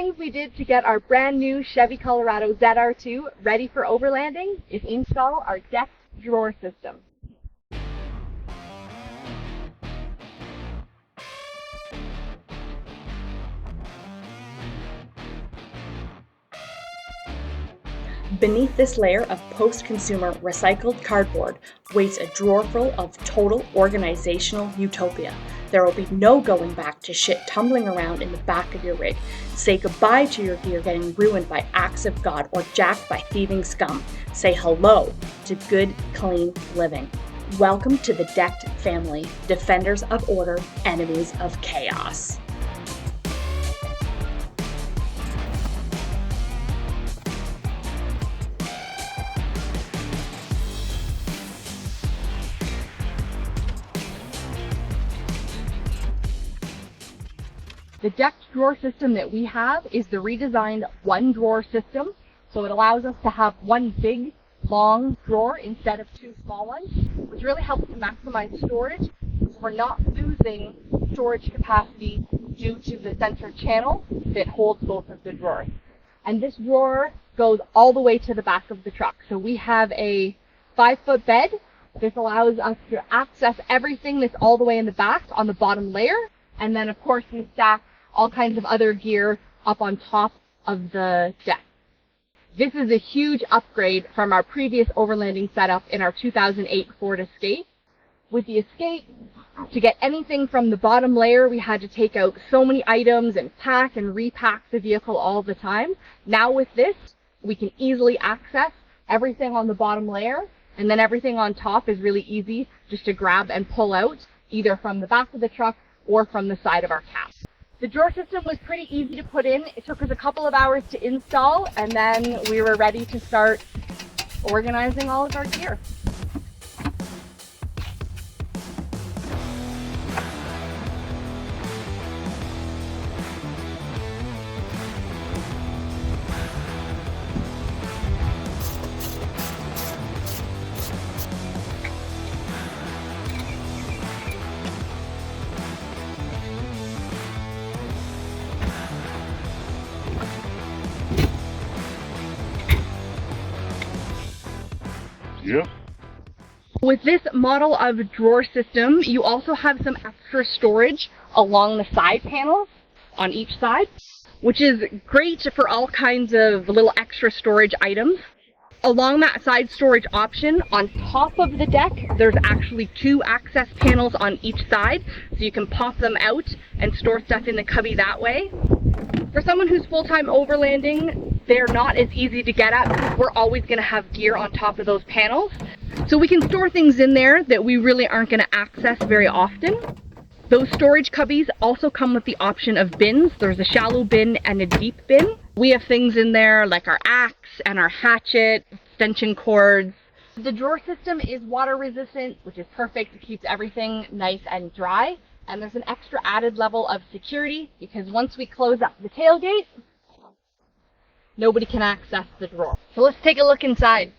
things we did to get our brand new Chevy Colorado ZR2 ready for overlanding is install our decked drawer system. Beneath this layer of post-consumer recycled cardboard waits a drawer full of total organizational utopia. There will be no going back to shit tumbling around in the back of your rig. Say goodbye to your gear getting ruined by acts of God or jacked by thieving scum. Say hello to good, clean living. Welcome to the Decked family, defenders of order, enemies of chaos. The decked drawer system that we have is the redesigned one drawer system. So it allows us to have one big, long drawer instead of two small ones, which really helps to maximize storage. We're not losing storage capacity due to the center channel that holds both of the drawers. And this drawer goes all the way to the back of the truck. So we have a 5-foot bed. This allows us to access everything that's all the way in the back on the bottom layer. And then, of course, we stack all kinds of other gear up on top of the deck. This is a huge upgrade from our previous overlanding setup in our 2008 Ford Escape. With the Escape, to get anything from the bottom layer, we had to take out so many items and pack and repack the vehicle all the time. Now with this, we can easily access everything on the bottom layer, and then everything on top is really easy just to grab and pull out, either from the back of the truck or from the side of our cab. The drawer system was pretty easy to put in. It took us a couple of hours to install, and then we were ready to start organizing all of our gear. Yeah. With this model of drawer system, you also have some extra storage along the side panels on each side, which is great for all kinds of little extra storage items. Along that side storage option, on top of the deck, there's actually 2 access panels on each side, so you can pop them out and store stuff in the cubby that way. For someone who's full-time overlanding, they're not as easy to get at because we're always going to have gear on top of those panels. So we can store things in there that we really aren't going to access very often. Those storage cubbies also come with the option of bins. There's a shallow bin and a deep bin. We have things in there like our axe and our hatchet, extension cords. The drawer system is water resistant, which is perfect. It keeps everything nice and dry. And there's an extra added level of security because once we close up the tailgate, nobody can access the drawer. So let's take a look inside.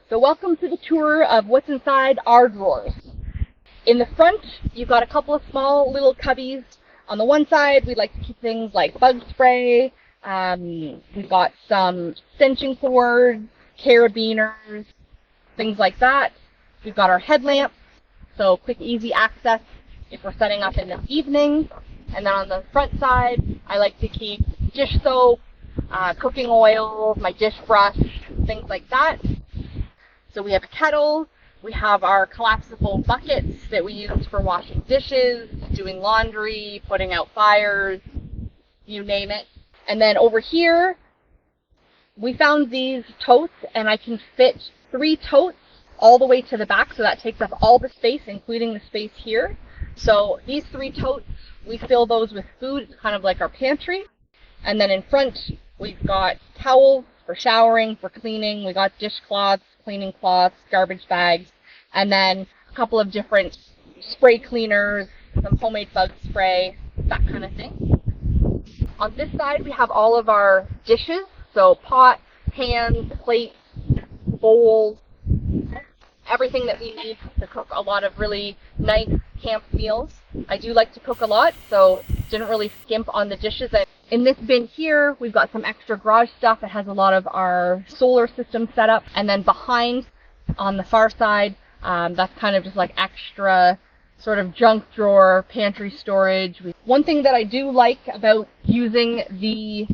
So welcome to the tour of what's inside our drawers. In the front, you've got a couple of small little cubbies. On the one side, we like to keep things like bug spray. We've got some extension cords, carabiners, things like that. We've got our headlamps, so quick, easy access if we're setting up in the evening. And then on the front side, I like to keep dish soap, cooking oil, my dish brush, things like that. So we have a kettle, we have our collapsible buckets that we use for washing dishes, doing laundry, putting out fires, you name it. And then over here, we found these totes, and I can fit 3 totes all the way to the back, so that takes up all the space, including the space here. So these 3 totes, we fill those with food. It's kind of like our pantry. And then in front, we've got towels for showering, for cleaning. We got dishcloths, cleaning cloths, garbage bags, and then a couple of different spray cleaners, some homemade bug spray, that kind of thing. On this side, we have all of our dishes, so pots, pans, plates, bowls, everything that we need to cook a lot of really nice camp meals. I do like to cook a lot, so didn't really skimp on the dishes. In this bin here, we've got some extra garage stuff. It has a lot of our solar system set up. And then behind, on the far side, that's kind of just like extra sort of junk drawer, pantry storage. One thing that I do like about using the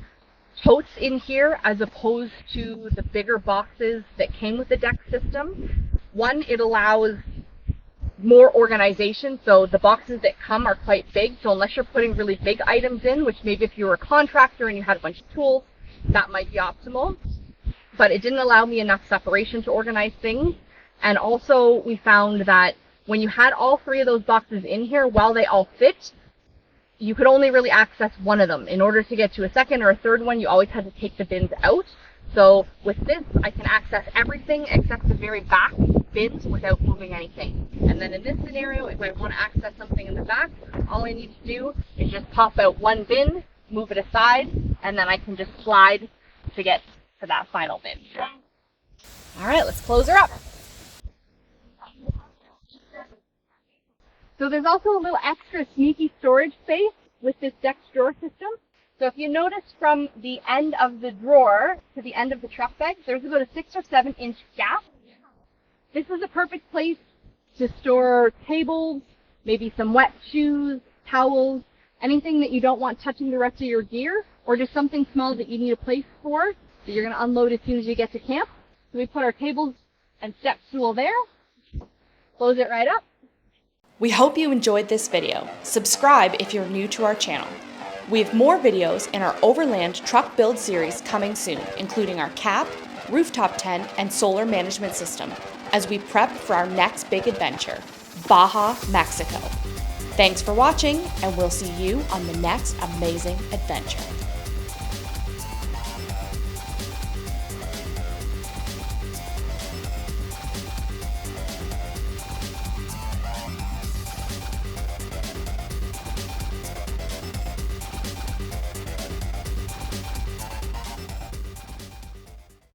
totes in here as opposed to the bigger boxes that came with the deck system, one, it allows more organization. So the boxes that come are quite big, so unless you're putting really big items in, which maybe if you were a contractor and you had a bunch of tools, that might be optimal, but it didn't allow me enough separation to organize things. And also we found that when you had all three of those boxes in here, while they all fit, you could only really access one of them. In order to get to a second or a third one, you always had to take the bins out. So with this, I can access everything except the very back bins without moving anything. And then in this scenario, if I want to access something in the back, all I need to do is just pop out one bin, move it aside, and then I can just slide to get to that final bin. All right, let's close her up. So there's also a little extra sneaky storage space with this deck drawer system. So if you notice from the end of the drawer to the end of the truck bed, there's about a 6 or 7 inch gap. This is a perfect place to store tables, maybe some wet shoes, towels, anything that you don't want touching the rest of your gear, or just something small that you need a place for that you're going to unload as soon as you get to camp. So we put our tables and step stool there, close it right up. We hope you enjoyed this video. Subscribe if you're new to our channel. We have more videos in our Overland truck build series coming soon, including our cap, rooftop tent, and solar management system, as we prep for our next big adventure, BAJA Mexico. Thanks for watching, and we'll see you on the next amazing adventure.